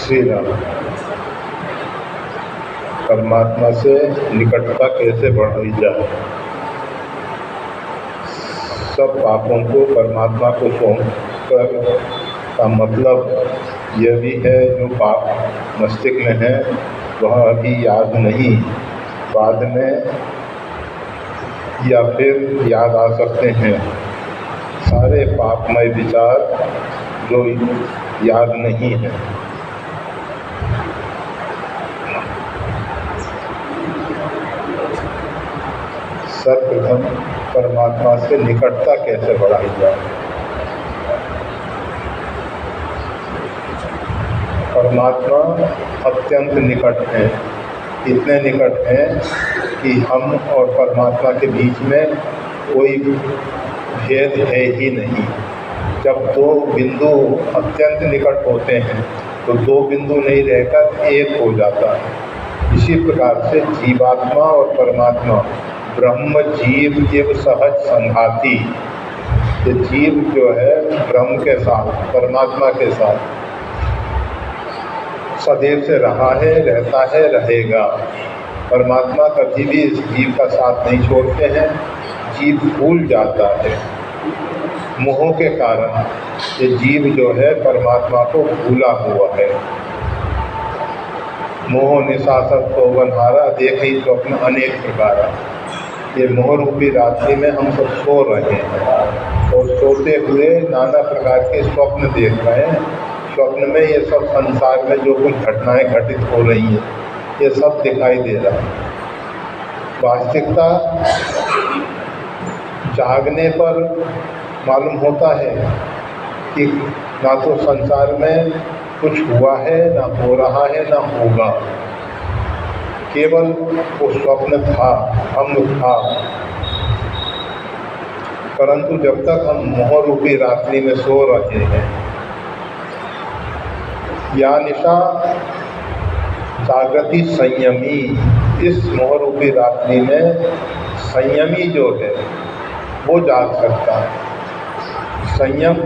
श्री राम। परमात्मा से निकटता कैसे बढ़ाई जाए? सब पापों को परमात्मा को सौंप कर का मतलब यह भी है जो पाप मस्तिष्क में है वह अभी याद नहीं, बाद में या फिर याद आ सकते हैं। सारे पापमय विचार जो याद नहीं है। सर्वप्रथम परमात्मा से निकटता कैसे बढ़ाई जाए? परमात्मा अत्यंत निकट हैं, इतने निकट हैं कि हम और परमात्मा के बीच में कोई भेद है ही नहीं। जब दो बिंदु अत्यंत निकट होते हैं तो दो बिंदु नहीं रहकर एक हो जाता है। इसी प्रकार से जीवात्मा और परमात्मा ब्रह्म जीव एवं सहज संघाती। ये जीव जो है ब्रह्म के साथ, परमात्मा के साथ सदैव से रहा है, रहता है, रहेगा। परमात्मा कभी भी इस जीव का साथ नहीं छोड़ते हैं। जीव भूल जाता है मोह के कारण। ये जीव जो है परमात्मा को भूला हुआ है। मोह निशाचर सौवनहारा, देखहि स्वप्न अनेक प्रकारा। ये मोह रूपी रात्रि में हम सब सो रहे हैं और सोते हुए नाना प्रकार के स्वप्न देख रहे हैं। स्वप्न में ये सब संसार में जो कुछ घटनाएं घटित हो रही हैं ये सब दिखाई दे रहा है। वास्तविकता जागने पर मालूम होता है कि ना तो संसार में कुछ हुआ है, ना हो रहा है, ना होगा। केवल वो स्वप्न था, हम था। परंतु जब तक हम मोह रूपी रात्रि में सो रहे हैं, या निशा जागृति संयमी, इस मोह रूपी रात्रि में संयमी जो है वो जाग सकता है। संयम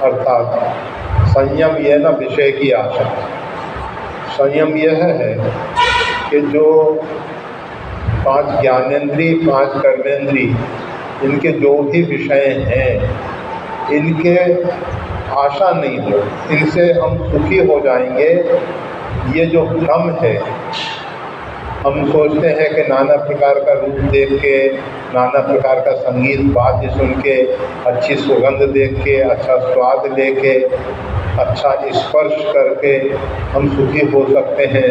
अर्थात संयम यह न विषय की आशा। संयम यह है कि जो 5 ज्ञानेंद्रिय, 5 कर्मेंद्रिय, इनके जो भी विषय हैं इनके आशा नहीं हो, इनसे हम सुखी हो जाएंगे। ये जो भ्रम है, हम सोचते हैं कि नाना प्रकार का रूप देख के, नाना प्रकार का संगीत वाद्य सुन के, अच्छी सुगंध देख के, अच्छा स्वाद लेके, अच्छा स्पर्श करके हम सुखी हो सकते हैं।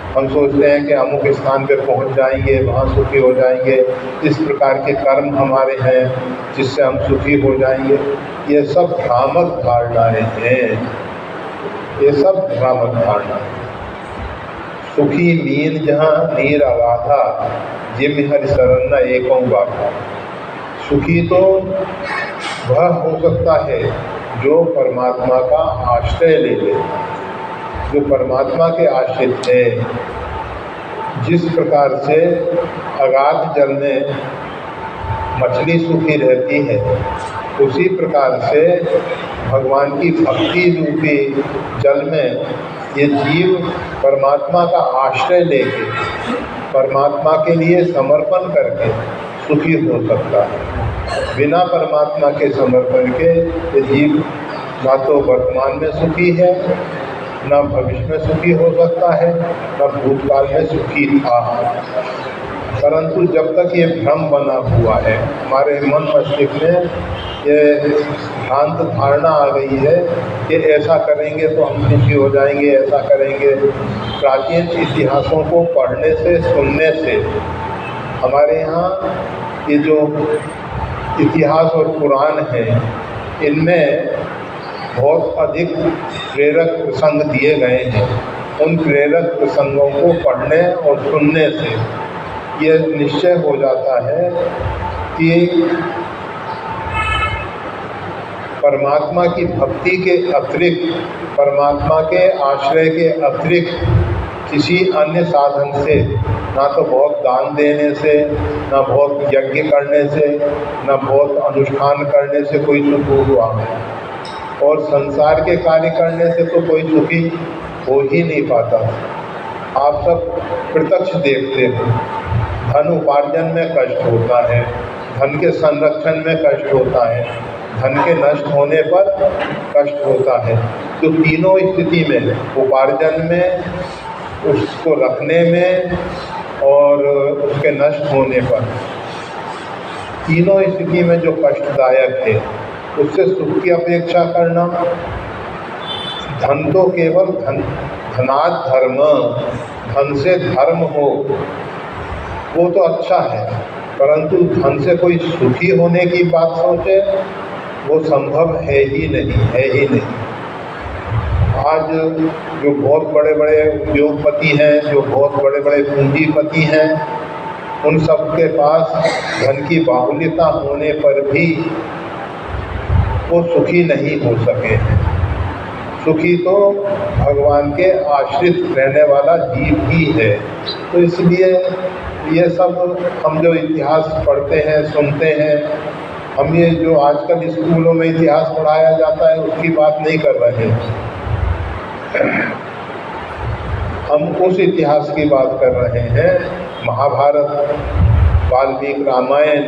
हम सोचते हैं कि अमुक स्थान पे पहुंच जाएंगे, वहाँ सुखी हो जाएंगे। इस प्रकार के कर्म हमारे हैं जिससे हम सुखी हो जाएंगे। ये सब भ्रामक धारणाएं हैं, ये सब भ्रामक धारणा। सुखी नींद जहाँ नीर अगाधा, जिम हरि शरण न एकों बाधा। सुखी तो वह हो सकता है जो परमात्मा का आश्रय ले ले, जो परमात्मा के आश्रित है। जिस प्रकार से अगाध जल में मछली सुखी रहती है, उसी प्रकार से भगवान की भक्ति रूपी जल में ये जीव परमात्मा का आश्रय लेके, परमात्मा के लिए समर्पण करके सुखी हो सकता है। बिना परमात्मा के समर्पण के ये जीव ना तो वर्तमान में सुखी है, ना भविष्य में सुखी हो सकता है, ना भूतकाल में सुखी था। परंतु जब तक ये भ्रम बना हुआ है, हमारे मन मस्तिष्क में ये भ्रांत धारणा आ गई है कि ऐसा करेंगे तो हम सुखी हो जाएंगे, ऐसा करेंगे। प्राचीन इतिहासों को पढ़ने से, सुनने से हमारे यहाँ ये जो इतिहास और पुराण हैं इनमें बहुत अधिक प्रेरक प्रसंग दिए गए हैं। उन प्रेरक प्रसंगों को पढ़ने और सुनने से ये निश्चय हो जाता है कि परमात्मा की भक्ति के अतिरिक्त, परमात्मा के आश्रय के अतिरिक्त किसी अन्य साधन से, ना तो बहुत दान देने से, ना बहुत यज्ञ करने से, ना बहुत अनुष्ठान करने से कोई सुख हुआ, और संसार के कार्य करने से तो कोई सुखी हो ही नहीं पाता। आप सब प्रत्यक्ष देखते हो, धन उपार्जन में कष्ट होता है, धन के संरक्षण में कष्ट होता है, धन के नष्ट होने पर कष्ट होता है। तो तीनों स्थिति में, उपार्जन में, उसको रखने में और उसके नष्ट होने पर, तीनों स्थिति में जो कष्टदायक है उससे सुख की अपेक्षा करना, धन तो केवल धनाद धर्म, धन से धर्म हो वो तो अच्छा है, परंतु धन से कोई सुखी होने की बात सोचे वो संभव है ही नहीं। आज जो बहुत बड़े बड़े उद्योगपति हैं, जो बहुत बड़े बड़े पूंजीपति हैं, उन सब के पास धन की बाहुल्यता होने पर भी वो सुखी नहीं हो सके हैं। सुखी तो भगवान के आश्रित रहने वाला जीव ही है। तो इसलिए ये सब हम जो इतिहास पढ़ते हैं, सुनते हैं, हम ये जो आजकल स्कूलों में इतिहास पढ़ाया जाता है उसकी बात नहीं कर रहे हैं। हम उस इतिहास की बात कर रहे हैं। महाभारत, वाल्मीकि रामायण,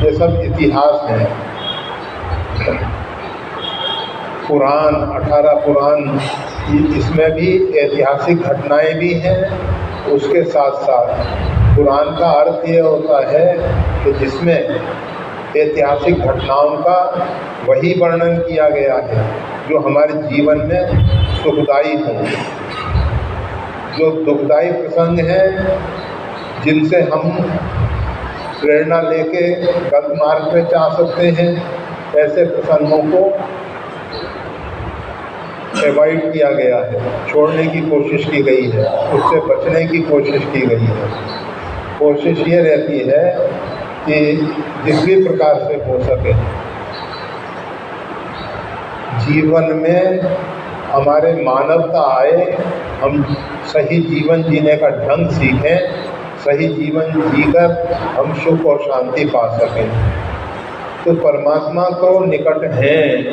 ये सब इतिहास हैं। पुराण, 18 पुराण, इसमें भी ऐतिहासिक घटनाएं भी हैं। उसके साथ साथ पुराण का अर्थ ये होता है कि जिसमें ऐतिहासिक घटनाओं का वही वर्णन किया गया है जो हमारे जीवन में सुखदायी हो, जो दुखदायी प्रसंग हैं जिनसे हम प्रेरणा लेके गलत मार्ग पे जा सकते हैं, ऐसे प्रसंगों को अवॉइड किया गया है, छोड़ने की कोशिश की गई है, उससे बचने की कोशिश की गई है। कोशिश ये रहती है कि जिस भी प्रकार से हो सके जीवन में हमारे मानवता आए, हम सही जीवन जीने का ढंग सीखें, सही जीवन जीकर हम सुख और शांति पा सकें। तो परमात्मा तो निकट हैं,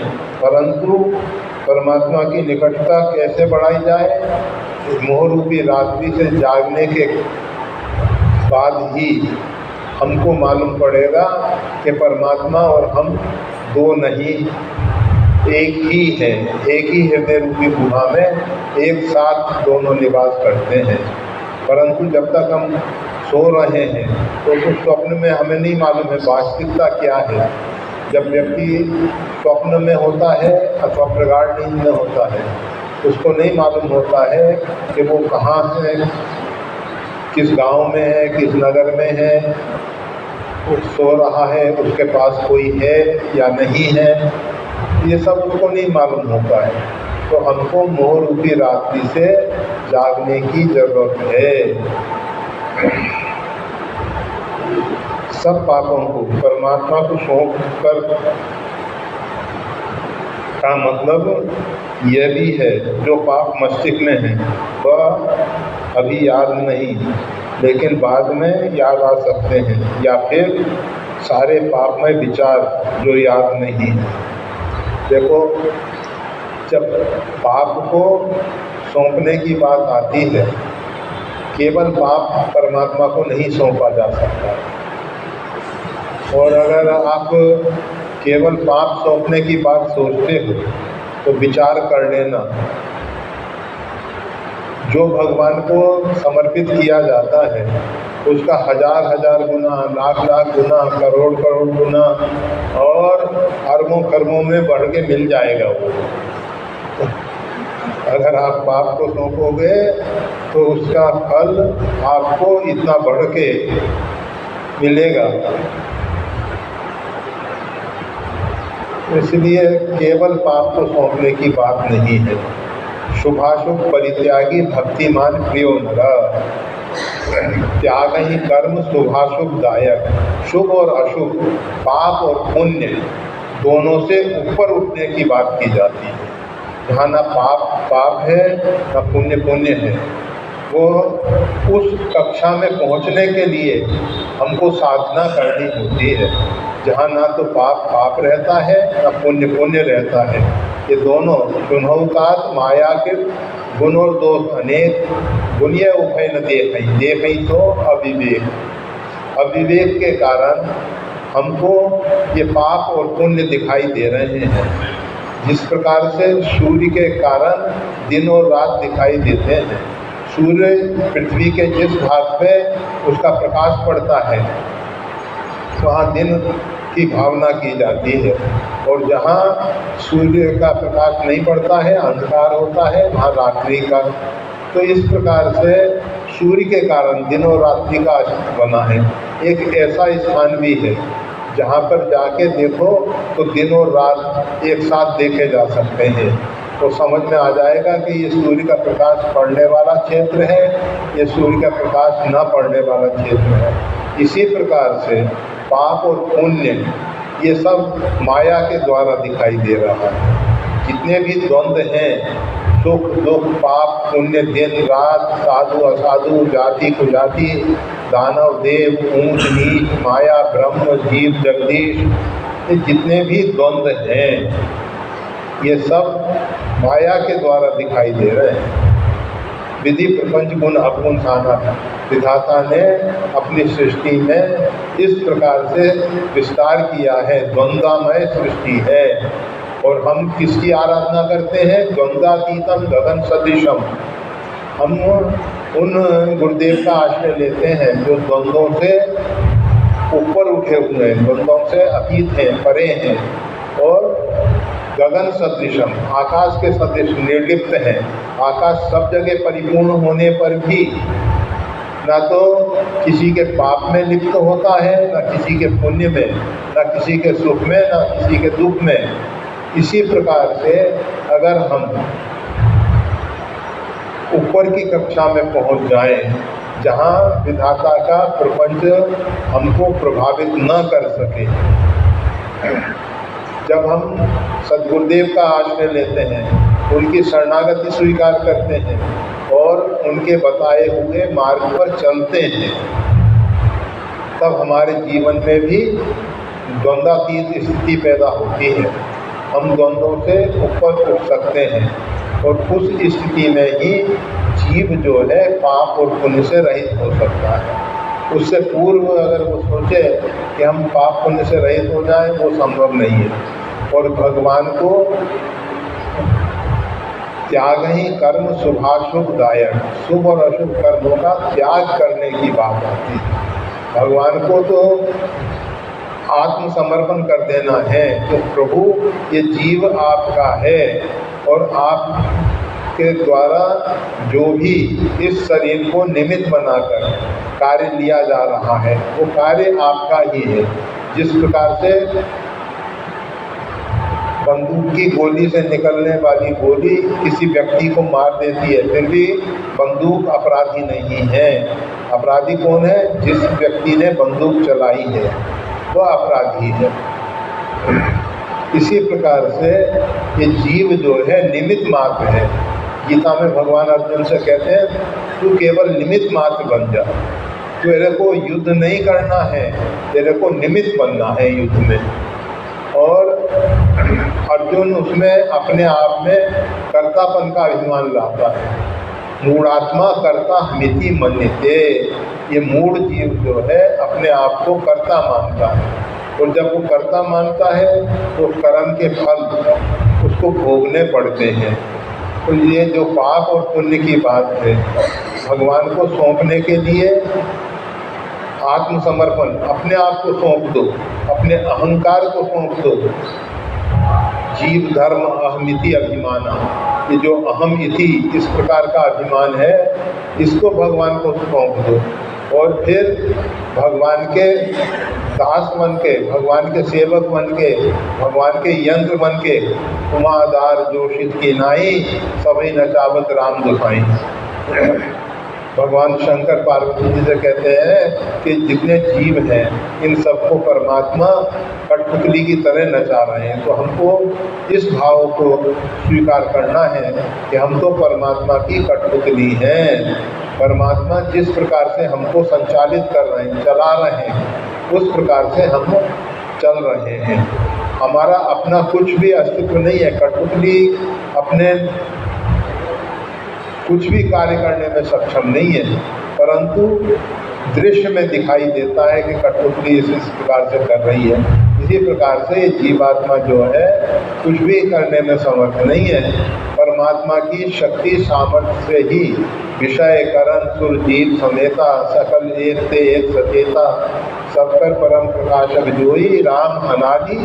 परंतु परमात्मा की निकटता कैसे बढ़ाई जाए? मोह रूपी रात्रि से जागने के बाद ही हमको मालूम पड़ेगा कि परमात्मा और हम दो नहीं, एक ही हैं, एक ही हृदय रूपी गुहा में एक साथ दोनों निवास करते हैं। परंतु जब तक हम सो रहे हैं तो उस स्वप्न में हमें नहीं मालूम है वास्तविकता क्या है। जब व्यक्ति स्वप्न में होता है अथवा प्रगाढ़ नींद में होता है, उसको नहीं मालूम होता है कि वो कहाँ है, किस गांव में है, किस नगर में है, वो सो रहा है, उसके पास कोई है या नहीं है, ये सब उसको नहीं मालूम होता है। तो हमको मोह रूपी रात्रि से जागने की जरूरत है। सब पापों को परमात्मा को सौंप कर का मतलब यह भी है जो पाप मस्तिष्क में है वह अभी याद नहीं, लेकिन बाद में याद आ सकते हैं, या फिर सारे पापमय विचार जो याद नहीं है। देखो, जब पाप को सौंपने की बात आती है, केवल पाप परमात्मा को नहीं सौंपा जा सकता। और अगर आप केवल पाप सौंपने की बात सोचते हो तो विचार कर लेना, जो भगवान को समर्पित किया जाता है उसका हजार हजार गुना, लाख लाख गुना, करोड़ करोड़ गुना और अरबों खरबों में बढ़ के मिल जाएगा वो। अगर आप पाप को सौंपोगे तो उसका फल आपको इतना बढ़ के मिलेगा। इसलिए केवल पाप को सौंपने की बात नहीं है। शुभाशुभ परित्यागी भक्तिमान प्रियो नरः, त्याग ही कर्म शुभाशुभ दायक। शुभ और अशुभ, पाप और पुण्य दोनों से ऊपर उठने की बात की जाती है। जहाँ ना पाप पाप है ना पुण्य पुण्य है, वो उस कक्षा में पहुँचने के लिए हमको साधना करनी होती है, जहाँ ना तो पाप पाप रहता है ना पुण्य पुण्य रहता है। ये दोनों सुनहुकात माया के गुण और दोष अनेक, गुणीय उभय न देखई तो अविवेक के कारण हमको ये पाप और पुण्य दिखाई दे रहे हैं। जिस प्रकार से सूर्य के कारण दिन और रात दिखाई देते हैं, सूर्य पृथ्वी के जिस भाग पे उसका प्रकाश पड़ता है वहाँ दिन की भावना की जाती है, और जहाँ सूर्य का प्रकाश नहीं पड़ता है, अंधकार होता है, वहाँ रात्रि का। तो इस प्रकार से सूर्य के कारण दिन और रात्रि का अस्तित्व बना है। एक ऐसा स्थान भी है जहाँ पर जाके देखो तो दिन और रात एक साथ देखे जा सकते हैं, तो समझ में आ जाएगा कि ये सूर्य का प्रकाश पड़ने वाला क्षेत्र है, ये सूर्य का प्रकाश न पड़ने वाला क्षेत्र है। इसी प्रकार से पाप और पुण्य ये सब माया के द्वारा दिखाई दे रहा है। जितने भी द्वंद्व हैं, सुख दुख, पाप पुण्य, दिन रात, साधु असाधु, जाति कुजाति, दानव देव, ऊंच नीच, माया ब्रह्म, जीव जगदीश, ये जितने भी द्वंद्व हैं ये सब माया के द्वारा दिखाई दे रहे हैं। विधि प्रपंच गुण अवगुण साना, विधाता ने अपनी सृष्टि में इस प्रकार से विस्तार किया है। द्वंद्वमय सृष्टि है, और हम किसकी आराधना करते हैं? द्वंद्वातीतम गगन सदृशम। हम उन गुरुदेव का आश्रय लेते हैं जो द्वंद्वों से ऊपर उठे हुए हैं, द्वंद्वों से अतीत हैं, परे हैं, और गगन सदृशम, आकाश के सदृश निर्लिप्त हैं। आकाश सब जगह परिपूर्ण होने पर भी ना तो किसी के पाप में लिप्त होता है, ना किसी के पुण्य में, ना किसी के सुख में, ना किसी के दुख में। इसी प्रकार से अगर हम ऊपर की कक्षा में पहुंच जाएं, जहां विधाता का प्रपंच हमको प्रभावित न कर सके, जब हम सद्गुरुदेव का आश्रय लेते हैं, उनकी शरणागति स्वीकार करते हैं और उनके बताए हुए मार्ग पर चलते हैं, तब हमारे जीवन में भी द्वंद्वातीत स्थिति पैदा होती है। हम द्वंद्वों से ऊपर उठ सकते हैं, और उस स्थिति में ही जीव जो है पाप और पुण्य से रहित हो सकता है। उससे पूर्व अगर वो सोचे कि हम पाप पुण्य से रहित हो जाएं, वो संभव नहीं है। और भगवान को त्याग ही कर्म शुभाशुभ दायक, शुभ और अशुभ कर्मों का त्याग करने की बात आती है। भगवान को तो आत्मसमर्पण कर देना है कि प्रभु ये जीव आपका है, और आपके द्वारा जो भी इस शरीर को निमित्त बनाकर कार्य लिया जा रहा है वो कार्य आपका ही है। जिस प्रकार से बंदूक की गोली से निकलने वाली गोली किसी व्यक्ति को मार देती है, फिर भी बंदूक अपराधी नहीं है। अपराधी कौन है? जिस व्यक्ति ने बंदूक चलाई है, वह अपराधी है। इसी प्रकार से ये जीव जो है निमित्त मात्र है। गीता में भगवान अर्जुन से कहते हैं, तू केवल निमित्त मात्र बन जा, तेरे को युद्ध नहीं करना है, तेरे को निमित्त बनना है युद्ध में। और अर्जुन उसमें अपने आप में कर्तापन का अभिमान लाता है। मूढ़ात्मा कर्ता हमिति मन्यते, ये मूढ़ जीव जो है अपने आप को कर्ता मानता है, और जब वो कर्ता मानता है तो कर्म के फल उसको भोगने पड़ते हैं। तो ये जो पाप और पुण्य की बात है, भगवान को सौंपने के लिए आत्मसमर्पण, अपने आप को सौंप दो, अपने अहंकार को सौंप दो। जीव धर्म अहमिति अभिमाना, ये जो अहम इति इस प्रकार का अभिमान है, इसको भगवान को सौंप दो, और फिर भगवान के दास बन के, भगवान के सेवक बन के, भगवान के यंत्र बन के, उमादार जोशित की नाई सभी नचावत राम दुखाई। भगवान शंकर पार्वती जी से कहते हैं कि जितने जीव हैं इन सबको परमात्मा कठपुतली की तरह नचा रहे हैं। तो हमको इस भाव को स्वीकार करना है कि हम तो परमात्मा की कठपुतली हैं। परमात्मा जिस प्रकार से हमको संचालित कर रहे हैं, चला रहे हैं, उस प्रकार से हम चल रहे हैं। हमारा अपना कुछ भी अस्तित्व नहीं है। कठपुतली अपने कुछ भी कार्य करने में सक्षम नहीं है, परंतु दृश्य में दिखाई देता है कि कठपुतली इस प्रकार से कर रही है। इसी प्रकार से जीवात्मा जो है कुछ भी करने में समर्थ नहीं है। परमात्मा की शक्ति सामर्थ्य से ही विषय करण सुरजीत समेता सकल एक ते एक सचेता सबकर परम प्रकाशक जोई राम अनादि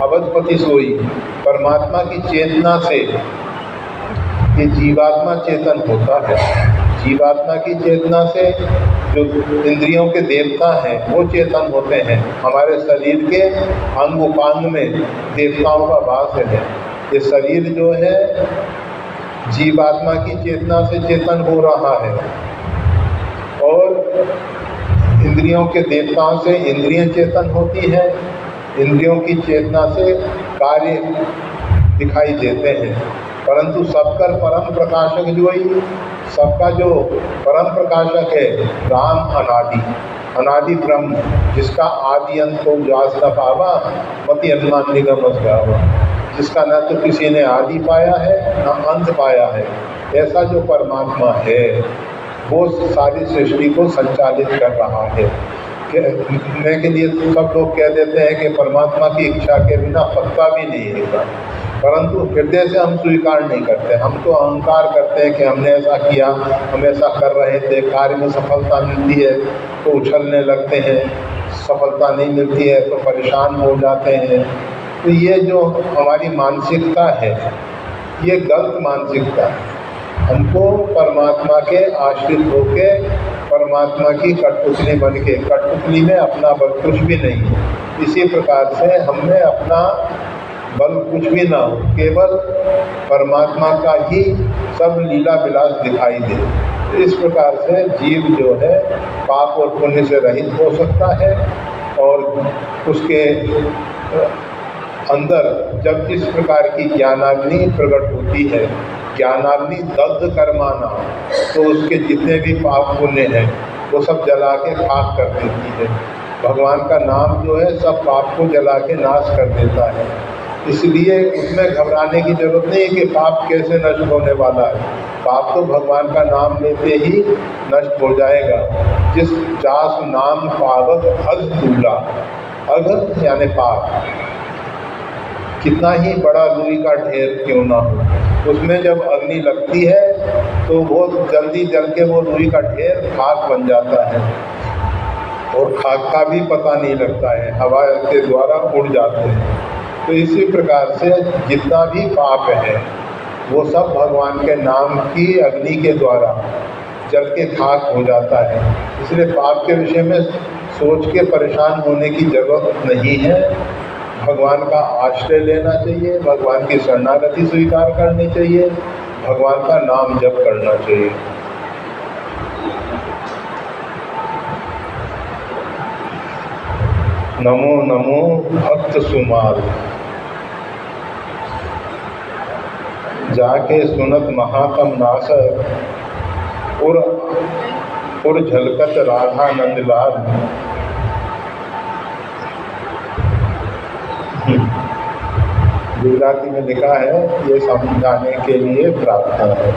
अवधपति सोई। परमात्मा की चेतना से ये जीवात्मा चेतन होता है। जीवात्मा की चेतना से जो इंद्रियों के देवता हैं वो चेतन होते हैं। हमारे शरीर के अंग उपांग में देवताओं का वास है। ये शरीर जो है जीवात्मा की चेतना से चेतन हो रहा है और इंद्रियों के देवताओं से इंद्रियां चेतन होती हैं। इंद्रियों की चेतना से कार्य दिखाई देते हैं, परंतु सबकर परम प्रकाशक जो ही सबका जो परम प्रकाशक है राम अनादि ब्रह्म, जिसका आदि अंत को जास न पावा मति अनुमान निगम गावा, जिसका न तो किसी ने आदि पाया है न अंत पाया है, ऐसा जो परमात्मा है वो सारी सृष्टि को संचालित कर रहा है। कहने के लिए सब लोग कह देते हैं कि परमात्मा की इच्छा के बिना पत्ता भी नहीं हिलता, परंतु हृदय से हम स्वीकार नहीं करते। हम तो अहंकार करते हैं कि हमने ऐसा किया, हम ऐसा कर रहे थे, कार्य में सफलता मिलती है तो उछलने लगते हैं, सफलता नहीं मिलती है तो परेशान हो जाते हैं। तो ये जो हमारी मानसिकता है ये गलत मानसिकता है। हमको परमात्मा के आश्रित होके परमात्मा की कठपुतली बन के, कठपुतली में अपना बल कुछ भी नहीं, इसी प्रकार से हमें अपना बल कुछ भी ना हो, केवल परमात्मा का ही सब लीला विलास दिखाई दे। तो इस प्रकार से जीव जो है पाप और पुण्य से रहित हो सकता है और उसके अंदर जब इस प्रकार की ज्ञानाग्नि प्रकट होती है, ज्ञानाग्नि दग्ध कर्माना, तो उसके जितने भी पाप पुण्य हैं वो सब जला के खाक कर देती है। भगवान का नाम जो है सब पाप को जला के नाश कर देता है। इसलिए उसमें घबराने की जरूरत नहीं है कि पाप कैसे नष्ट होने वाला है। पाप तो भगवान का नाम लेते ही नष्ट हो जाएगा। जिस जास नाम पावक अघ दूला, अघ यानी पाप, कितना ही बड़ा रुई का ढेर क्यों ना हो, उसमें जब अग्नि लगती है तो बहुत जल्दी जल के वो रुई का ढेर खाक बन जाता है और खाक का भी पता नहीं लगता है, हवा के द्वारा उड़ जाते हैं। तो इसी प्रकार से जितना भी पाप है वो सब भगवान के नाम की अग्नि के द्वारा जल के खाक हो जाता है। इसलिए पाप के विषय में सोच के परेशान होने की जरूरत नहीं है। भगवान का आश्रय लेना चाहिए, भगवान की शरणागति स्वीकार करनी चाहिए, भगवान का नाम जप करना चाहिए। नमो नमो भक्त सुमाल, जाके सुनत महात्म नासक, उर झलकत राधा नंदलाल। गुजराती में लिखा है, ये समझाने के लिए प्रार्थना है।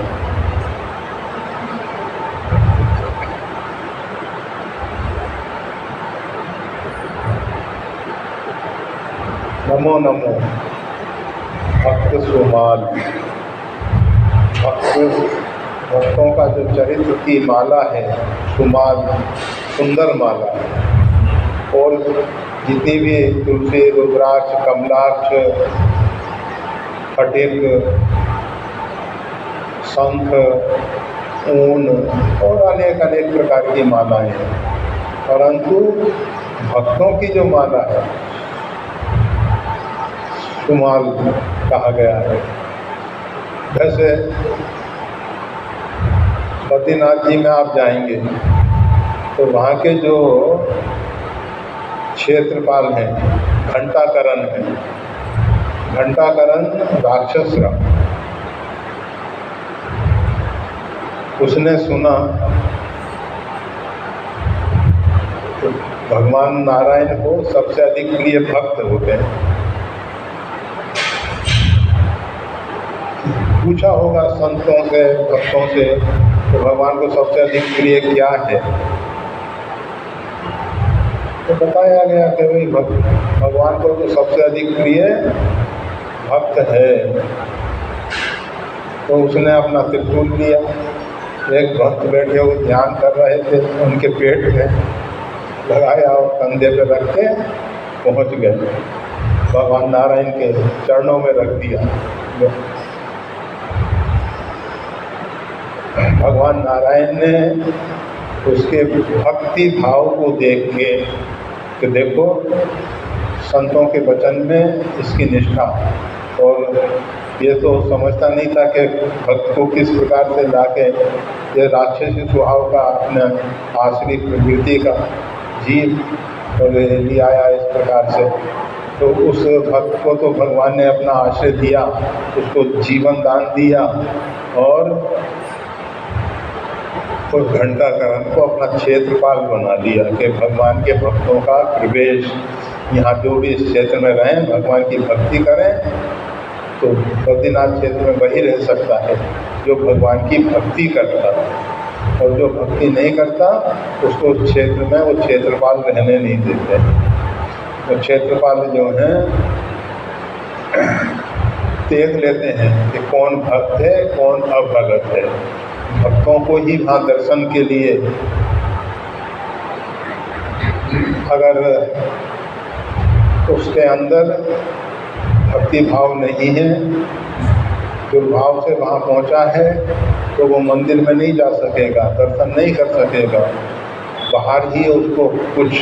नमो नमो भक्त सुमाल, भक्तों का जो चरित्र की माला है, सुमाल सुंदर माला, और जितनी भी तुलसी, रुद्राक्ष, कमलाक्ष, फटिक, शंख, ऊन और अनेक अनेक प्रकार की मालाएं हैं, परंतु भक्तों की जो माला है सुमाल कहा गया है। जैसे बद्रीनाथ जी में आप जाएंगे तो वहाँ के जो क्षेत्रपाल हैं, घंटाकरण है, घंटाकरण राक्षस रहा, उसने सुना तो भगवान नारायण को सबसे अधिक प्रिय भक्त होते हैं, पूछा होगा संतों से, भक्तों से, तो भगवान को सबसे अधिक प्रिय क्या है, तो बताया गया कि भाई भगवान को तो सबसे अधिक प्रिय भक्त है। तो उसने अपना त्रिशूल लिया, एक भक्त बैठे हुए ध्यान कर रहे थे, उनके पेट में लगाया और कंधे पे रख के पहुँच गए, भगवान नारायण के चरणों में रख दिया। भगवान नारायण ने उसके भक्ति भाव को देख के कि देखो संतों के वचन में इसकी निष्ठा, और ये तो समझता नहीं था कि भक्त को किस प्रकार से लाके ये राक्षसी स्वभाव का अपने आश्रित प्रवृत्ति का जीव और ले आया इस प्रकार से। तो उस भक्त को तो भगवान ने अपना आश्रय दिया, उसको जीवन दान दिया, और उस घंटाकरण को अपना क्षेत्रपाल बना दिया कि भगवान के भक्तों का प्रवेश यहाँ जो भी इस क्षेत्र में रहें, भगवान की भक्ति करें, तो बद्रीनाथ क्षेत्र में वही रह सकता है जो भगवान की भक्ति करता है, और जो भक्ति नहीं करता उसको उस क्षेत्र में वो क्षेत्रपाल रहने नहीं देते। तो क्षेत्रपाल जो हैं देख लेते हैं कि कौन भक्त है कौन अभगत है। भक्तों को ही वहाँ दर्शन के लिए, अगर उसके अंदर भक्ति भाव नहीं है, दुर्भाव से वहाँ पहुँचा है, तो वो मंदिर में नहीं जा सकेगा, दर्शन नहीं कर सकेगा। बाहर ही उसको कुछ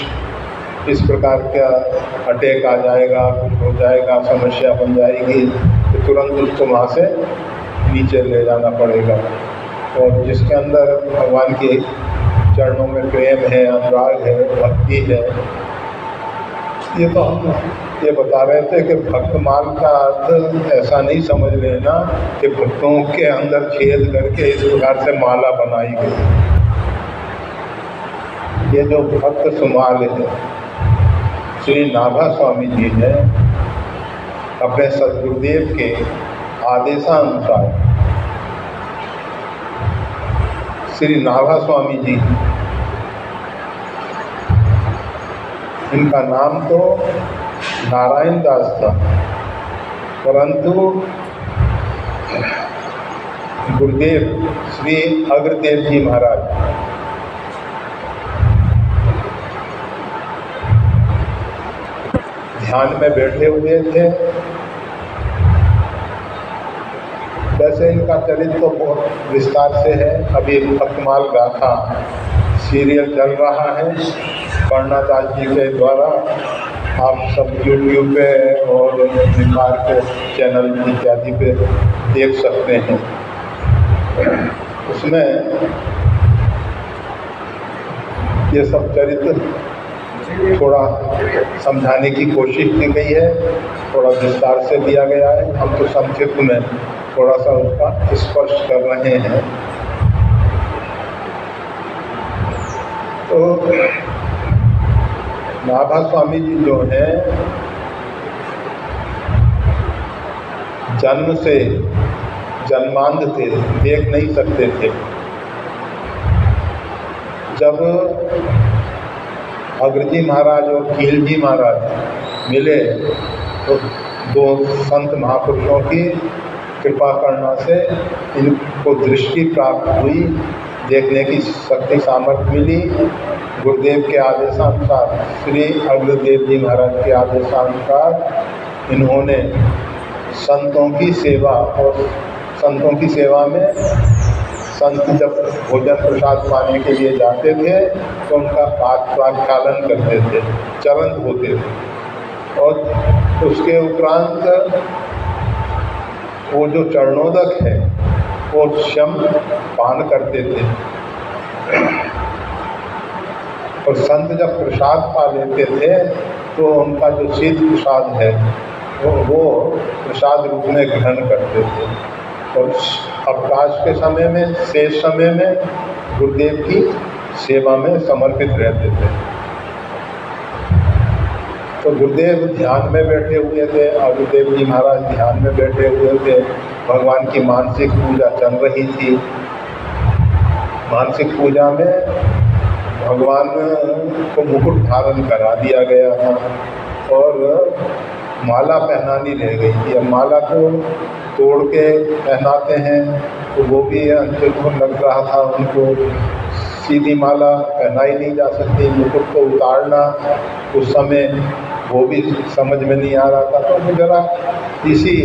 इस प्रकार का अटैक आ जाएगा, कुछ हो जाएगा, समस्या बन जाएगी, तो तुरंत उसको वहाँ से नीचे ले जाना पड़ेगा। और जिसके अंदर भगवान के चरणों में प्रेम है, अनुराग है, भक्ति है, ये तो हम ये बता रहे थे कि भक्तमाल का अर्थ ऐसा नहीं समझ लेना कि भक्तों के अंदर छेद करके इस प्रकार से माला बनाई गई। ये जो भक्त सुमाल है, श्री नाभा स्वामी जी ने अपने सद्गुरुदेव के आदेशानुसार, श्री नाभा स्वामी जी, इनका नाम तो नारायण दास था, परंतु गुरुदेव श्री अग्रदेव जी महाराज ध्यान में बैठे हुए थे। वैसे इनका चरित्र तो बहुत विस्तार से है, अभी भक्तमाल गाथा सीरियल चल रहा है कर्णादास जी के द्वारा, आप सब यूट्यूब पे और निम्बार के चैनल इत्यादि पे देख सकते हैं। उसमें ये सब चरित्र थोड़ा समझाने की कोशिश की गई है, थोड़ा विस्तार से दिया गया है, हम तो संक्षिप्त में थोड़ा सा उसका स्पर्श कर रहे हैं। तो नाभा स्वामी जी जो हैं जन्म से जन्मांध थे, देख नहीं सकते थे। जब अग्रजी महाराज और कील जी महाराज मिले तो दो संत महापुरुषों की कृपा करना से इनको दृष्टि प्राप्त हुई, देखने की शक्ति सामर्थ्य मिली। गुरुदेव के आदेशानुसार, श्री अग्रदेव जी महाराज के आदेशानुसार इन्होंने संतों की सेवा, और संतों की सेवा में संत जब भोजन प्रसाद पाने के लिए जाते थे तो उनका प्रक्षालन करते थे, चरण होते थे, और उसके उपरांत वो जो चरणोदक है वो स्वयं पान करते थे। और संत जब प्रसाद पा लेते थे तो उनका जो शीत प्रसाद है वो प्रसाद रूप में ग्रहण करते थे, और अवकाश के समय में, शेष समय में गुरुदेव की सेवा में समर्पित रहते थे। तो गुरुदेव ध्यान में बैठे हुए थे और गुरुदेव जी महाराज ध्यान में बैठे हुए थे। भगवान की मानसिक पूजा चल रही थी। मानसिक पूजा में भगवान को मुकुट धारण करा दिया गया था और माला पहनानी रह गई थी। अब माला को तोड़ के पहनाते हैं तो वो भी अंतर्गुण लग रहा था उनको। सीधी माला पहनाई नहीं जा सकती, मुकुट को उतारना उस समय वो भी समझ में नहीं आ रहा था। तो वो जरा इसी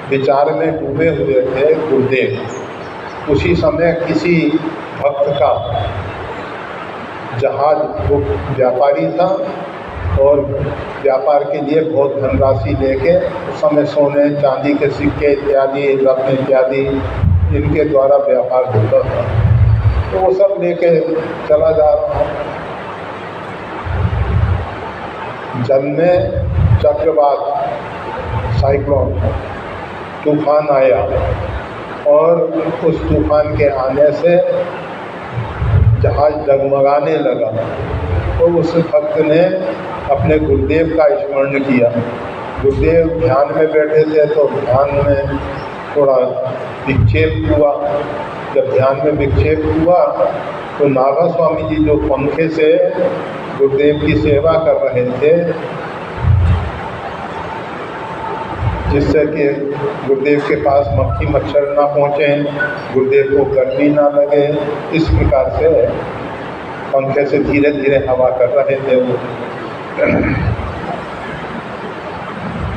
विचार में डूबे हुए थे गुरुदेव। उसी समय किसी भक्त का जहाज, वो व्यापारी था और व्यापार के लिए बहुत धनराशि लेके उस समय सोने चांदी के सिक्के इत्यादि, रत्न इत्यादि इनके द्वारा व्यापार होता था। तो वो सब लेके चला जा रहा। जल में चक्रवात, साइक्लोन, तूफान आया और उस तूफान के आने से जहाज डगमगाने लगा। तो उस भक्त ने अपने गुरुदेव का स्मरण किया। गुरुदेव ध्यान में बैठे थे तो ध्यान में थोड़ा विक्षेप हुआ। जब ध्यान में विक्षेप हुआ तो नागा स्वामी जी जो पंखे से गुरुदेव की सेवा कर रहे थे, जिससे कि गुरुदेव के पास मक्खी मच्छर ना पहुँचे, गुरुदेव को गर्मी ना लगे, इस प्रकार से पंखे से धीरे धीरे हवा कर रहे थे वो।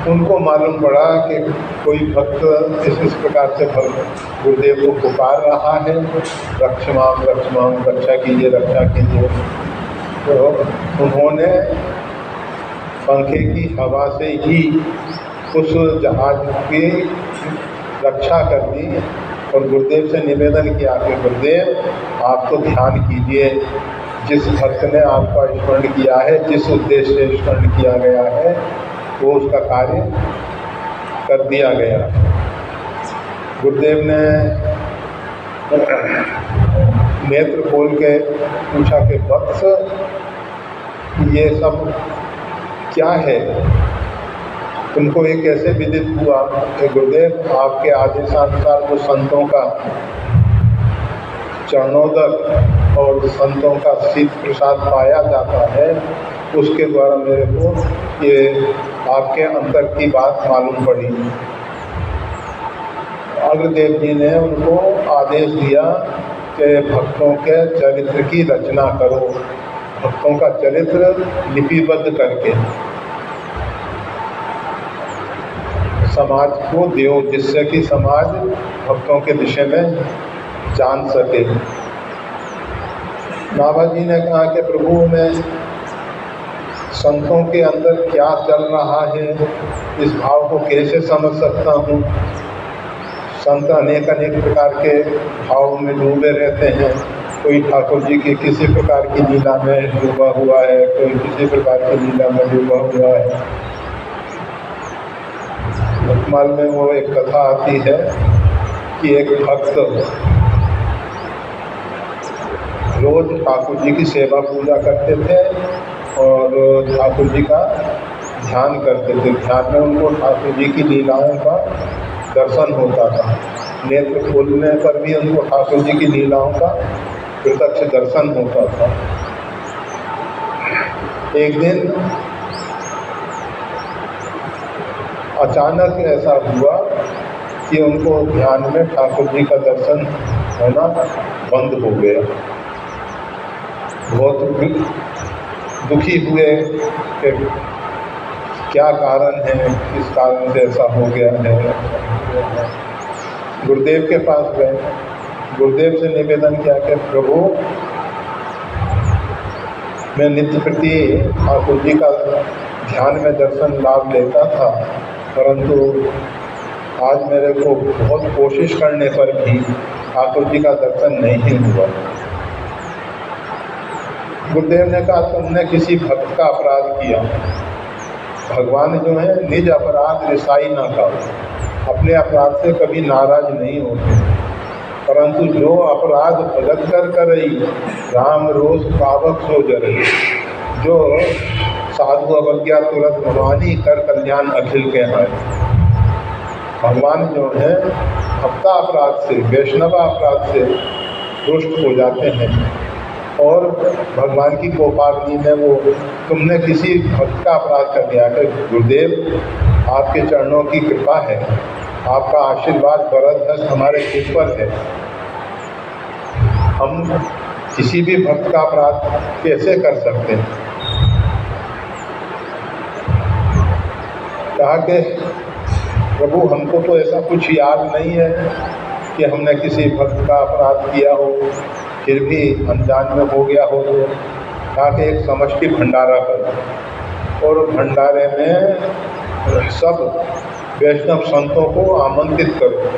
उनको मालूम पड़ा कि कोई भक्त इस प्रकार से गुरुदेव को पुकार रहा है, रक्षमाम रक्षमाम, रक्षा कीजिए रक्षा कीजिए। तो उन्होंने पंखे की हवा से ही उस जहाज की रक्षा कर दी और गुरुदेव से निवेदन किया कि गुरुदेव आप तो ध्यान कीजिए, जिस भक्त ने आपका स्मरण किया है, जिस उद्देश्य से स्मरण किया गया है वो उसका कार्य कर दिया गया। गुरुदेव ने नेत्र खोल के पूछा कि वत्स ये सब क्या है, तुमको ये कैसे विदित हुआ? कि गुरुदेव आपके आदेशानुसार वो संतों का चरणोदक और संतों का शीत प्रसाद पाया जाता है, उसके द्वारा मेरे को ये आपके अंतर की बात मालूम पड़ी। अग्रदेव जी ने उनको आदेश दिया कि भक्तों के चरित्र की रचना करो, भक्तों का चरित्र लिपिबद्ध करके समाज को दो, जिससे कि समाज भक्तों के विषय में जान सके। बाबा जी ने कहा कि प्रभु मैं संतों के अंदर क्या चल रहा है, इस भाव को कैसे समझ सकता हूँ? संत अनेक अनेक प्रकार के भाव में डूबे रहते हैं। कोई ठाकुर जी की किसी प्रकार की लीला में डूबा हुआ है, कोई किसी प्रकार की लीला में डूबा हुआ है। भक्तमाल में वो एक कथा आती है कि एक भक्त रोज ठाकुर जी की सेवा पूजा करते थे और ठाकुर जी का ध्यान करते थे। ध्यान में उनको ठाकुर जी की लीलाओं का दर्शन होता था। नेत्र खोलने पर भी उनको ठाकुर जी की लीलाओं का प्रत्यक्ष दर्शन होता था। एक दिन अचानक ऐसा हुआ कि उनको ध्यान में ठाकुर जी का दर्शन होना बंद हो गया। बहुत दुखी हुए कि क्या कारण है, किस कारण से ऐसा हो गया है। गुरुदेव के पास गए, गुरुदेव से निवेदन किया कि प्रभु मैं नित्य प्रति ठाकुर जी का ध्यान में दर्शन लाभ लेता था, परंतु आज मेरे को बहुत कोशिश करने पर भी ठाकुर जी का दर्शन नहीं हुआ। गुरुदेव ने कहा तुमने किसी भक्त का अपराध किया। भगवान जो है निज अपराध रिसाई ना करो, अपने अपराध से कभी नाराज नहीं होते, परंतु जो अपराध भगत कर करई राम रोष पावक सो जरई। जो साधु अवज्ञा तुरंत भवानी कर कल्याण अखिल के हैं। भगवान जो है भक्ता अपराध से, वैष्णव अपराध से रुष्ट हो जाते हैं और भगवान की कोपाग्नि में वो, तुमने किसी भक्त का अपराध कर दिया कि गुरुदेव आपके चरणों की कृपा है, आपका आशीर्वाद वरद हमारे सिर पर है, हम किसी भी भक्त का अपराध कैसे कर सकते हैं। कहा कि प्रभु हमको तो ऐसा कुछ याद नहीं है कि हमने किसी भक्त का अपराध किया हो, फिर भी अनजान में हो गया हो। तो कहा कि एक समष्टि भंडारा करो और भंडारे में सब वैष्णव संतों को आमंत्रित करो।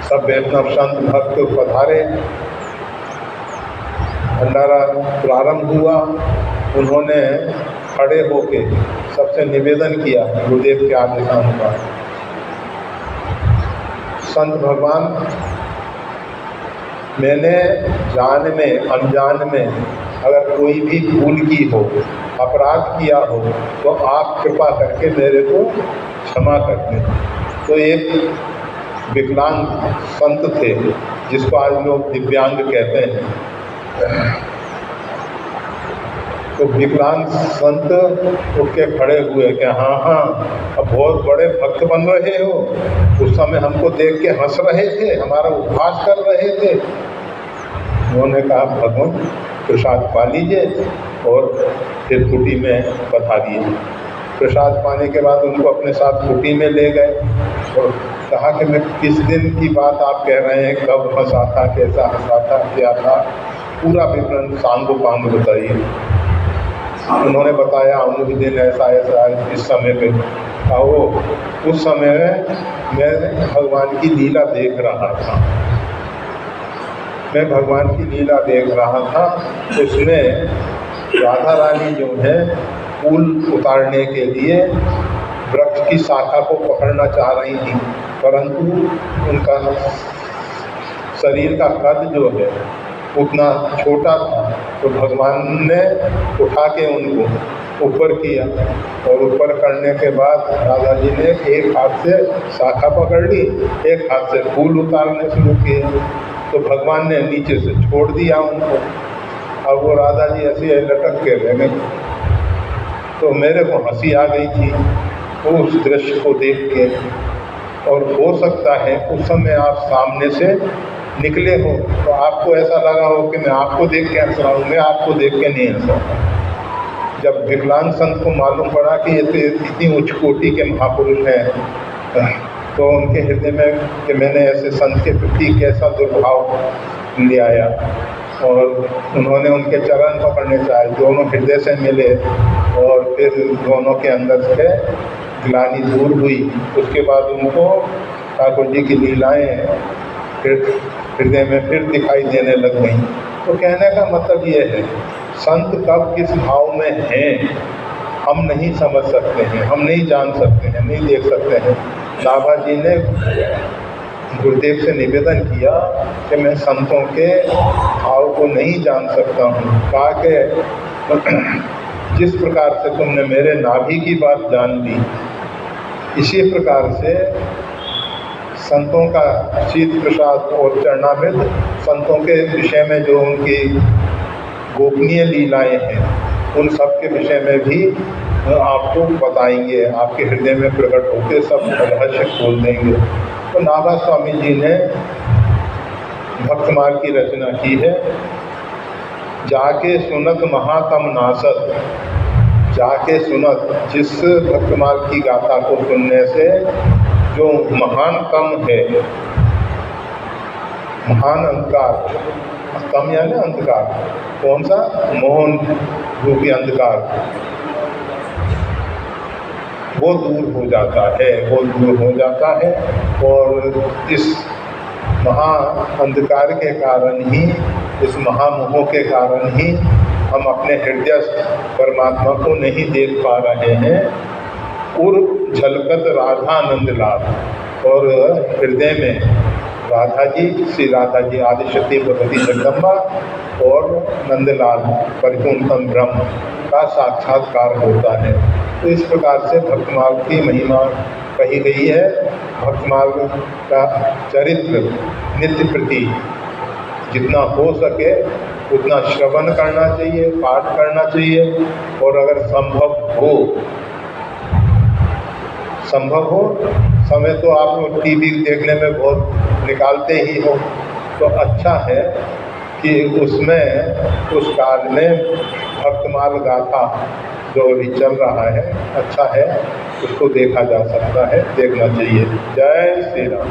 सब वैष्णव संत भक्त पधारे, भंडारा प्रारंभ हुआ। उन्होंने खड़े होके सबसे निवेदन किया गुरुदेव के आदेशानुसार, संत भगवान मैंने जान में अनजान में अगर कोई भी भूल की हो, अपराध किया हो, तो आप कृपा करके मेरे को क्षमा कर दें। तो एक विकलांग संत थे जिसको आज लोग दिव्यांग कहते हैं। तो विकलांग संत उठ के खड़े हुए कि हाँ हाँ अब बहुत बड़े भक्त बन रहे हो, उस समय हमको देख के हंस रहे थे, हमारा उपहास कर रहे थे। उन्होंने कहा भगवान प्रसाद पा लीजिए और फिर कुटी में पधारिए। प्रसाद पाने के बाद उनको अपने साथ कुटी में ले गए और कहा कि मैं किस दिन की बात आप कह रहे हैं, कब हंसा था, कैसा हंसा था, क्या था, पूरा विवरण सांगो पांग बताइए। उन्होंने बताया उन्हीं दिन ऐसा ऐसा इस समय पे था। वो उस समय मैं भगवान की लीला देख रहा था, मैं भगवान की लीला देख रहा था। उसमें राधा रानी जो है फूल उतारने के लिए वृक्ष की शाखा को पकड़ना चाह रही थी, परंतु उनका शरीर का कद जो है उतना छोटा था। तो भगवान ने उठा के उनको ऊपर किया और ऊपर करने के बाद राधा जी ने एक हाथ से शाखा पकड़ ली, एक हाथ से फूल उतारने शुरू किए। तो भगवान ने नीचे से छोड़ दिया उनको। अब वो राधा जी ऐसे लटक के रह गई। तो मेरे को हंसी आ गई थी उस दृश्य को देख के। और हो सकता है उस समय आप सामने से निकले हो तो आपको ऐसा लगा हो कि मैं आपको देख के हंस रहा हूँ, मैं आपको देख के नहीं हंस रहा। जब विकलांग संत को मालूम पड़ा कि ये तो इतनी उच्च कोटि के महापुरुष हैं, तो उनके हृदय में कि मैंने ऐसे संत के प्रति कैसा दुर्भाव ले आया, और उन्होंने उनके चरण पकड़ने चाहे, दोनों हृदय से मिले और फिर दोनों के अंदर से ग्लानि दूर हुई। उसके बाद उनको ठाकुर जी की लीलाएं फिर हृदय में फिर दिखाई देने लग गई। तो कहने का मतलब ये है, संत कब किस भाव में हैं हम नहीं समझ सकते हैं, हम नहीं जान सकते हैं, नहीं देख सकते हैं। नाभा जी ने गुरुदेव से निवेदन किया कि मैं संतों के भाव को नहीं जान सकता हूँ। कहा कि जिस प्रकार से तुमने मेरे नाभि की बात जान ली, इसी प्रकार से संतों का शीत प्रसाद और चरणामृत, संतों के विषय में जो उनकी गोपनीय लीलाएं हैं, उन सब के विषय में भी आपको बताएंगे, आपके हृदय में प्रकट होकर सब रहस्य खोल देंगे। तो नाभा स्वामी जी ने भक्तमाल की रचना की है। जाके सुनत महातम नासत, जाके सुनत, जिस भक्तमाल की गाथा को सुनने से जो महान कम है, महान अंधकार, कम यानी अंधकार, कौन सा? मोहन रूपी अंधकार, वो दूर हो जाता है, वो दूर हो जाता है। और इस महा अंधकार के कारण ही, इस महामोह के कारण ही हम अपने हृदय परमात्मा को नहीं देख पा रहे हैं। और झलकत राधा आनंद लाभ, और हृदय में राधा जी, श्री राधा जी आदिशक्ति भगवती जगदम्बा और नंदलाल परिपूर्णतम ब्रह्म का साक्षात्कार होता है। तो इस प्रकार से भक्त मार्ग की महिमा कही गई है। भक्त मार्ग का चरित्र नित्य प्रति जितना हो सके उतना श्रवण करना चाहिए, पाठ करना चाहिए, और अगर संभव हो समय तो आप टीवी देखने में बहुत निकालते ही हो, तो अच्छा है कि उसमें उस काल में भक्तमाल गाथा जो अभी चल रहा है अच्छा है, उसको देखा जा सकता है, देखना चाहिए। जय श्री राम।